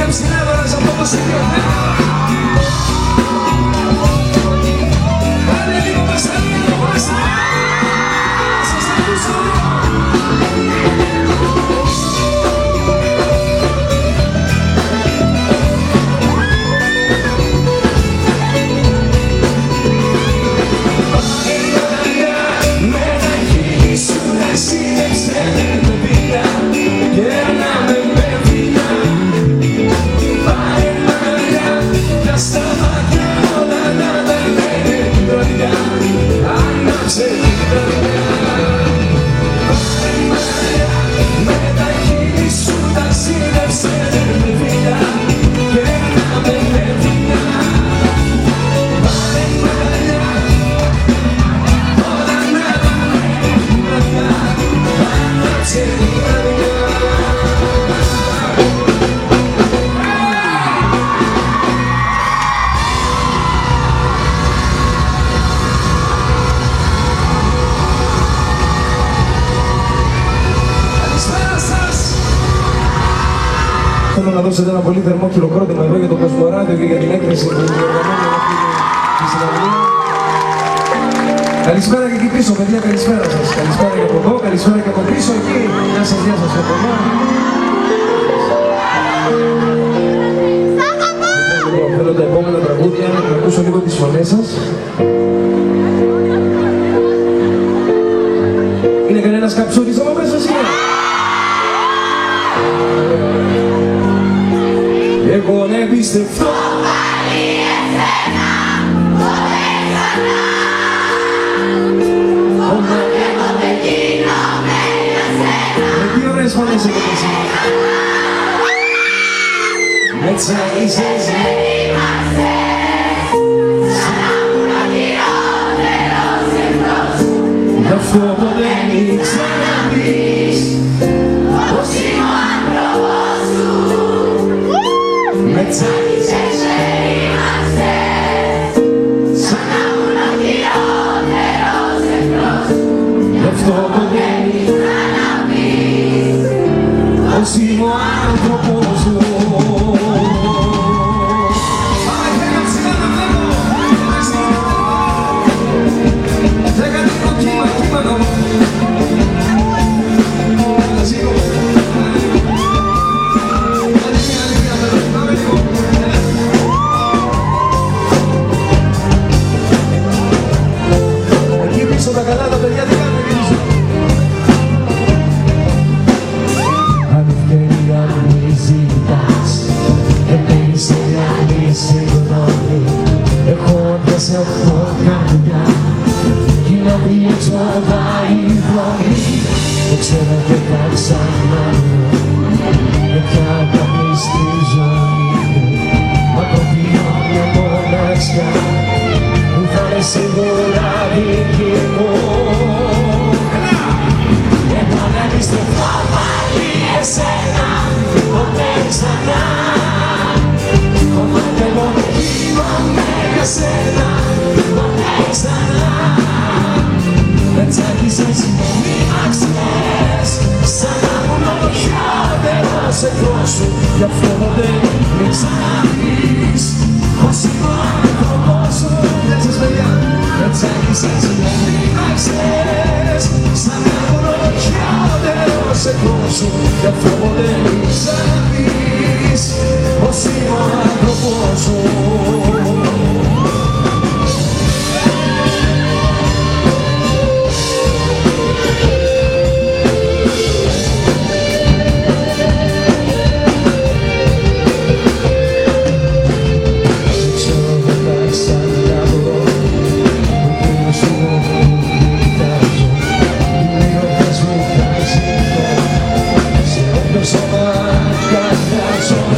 ψηλά τώρα σε αυτό το σημείο. Πάνε λίγο μέσα, λίγο μέσα. Σας ακούσω λίγο. Θέλω να δώσετε ένα πολύ θερμό χειροκρότημα εδώ για το Κοσμοράδιο και για την έκθεση που διοργανώνει τη συναυλία. Καλησπέρα και εκεί πίσω, παιδιά, καλησπέρα σας. Καλησπέρα και από εδώ, καλησπέρα και από πίσω εκεί. Γεια σας, γεια σας από εδώ. Θέλω τα επόμενα τραγούδια να ακούσω λίγο τις φωνές σας. Είναι κανένας καψούρης από μέσα σήμερα? Εγώ δεν πιστεύω πάλι εσένα, ποτέ ξανά. Όταν δεν γίνομαι για σένα. Με τι ωραίες φωνές έχετε σήμερα. Με τσαγίζες, με ρήμασες, σαν να ήμουν ο χειρότερος εχθρός. Γι' αυτό ποτέ μην ξαναπείς πως είμαι ο άνθρωπος σου. Με τσάκισες, με ρήμασες, σαν να ήμουν ο χειρότερος εχθρός. Γι' αυτό ποτέ μην ξαναπείς πως είμαι ο άνθρωπος σου. Τα καλά τα παιδιά τι κάνουν πίσω. Αν φταίει αν μη ζητάς, εμείς αν μη συγγνώμη. Εγώ δεν σε έχω καρδιά, κι να πιέτσω η φωνή. Δεν ξέρω και θα ξανάρθω, με ποια αγάπη στη ζωή μου. Μα το βιώ μια μοναξιά, που θα είναι σίγουρα δική μου. Εγώ δεν πιστεύω πάλι εσένα, ποτέ ξανά. Κομμάτι εγώ δεν γίνομαι για σένα, ποτέ ξανά. Με τσάκισες, μη άξιες, σαν να ήμουν ο χειρότερος εχθρός σου. Γι' αυτό ποτέ μην ξαναπείς πως είμαι ο άνθρωπος σου. Γεια σας παιδιά. Με τσάκισες, με ρήμασες, σαν να ήμουν ο χειρότερος εχθρός σου. Γι' αυτό ποτέ μην ξαναπείς πως είμαι ο άνθρωπος σου. So much, God, that's all.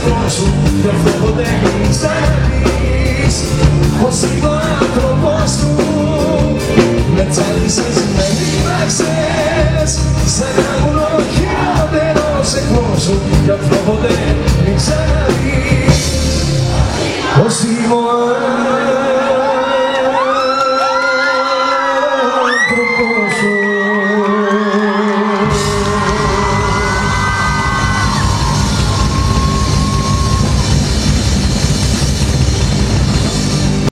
εχθρό σου, γι' αυτό ποτέ μην ξαναπείς πως είμαι ο άνθρωπος του. Με τσάκισες, με δίδαξες, σαν να ήμουν ο χειρότερος εχθρός σου, γι' αυτό ποτέ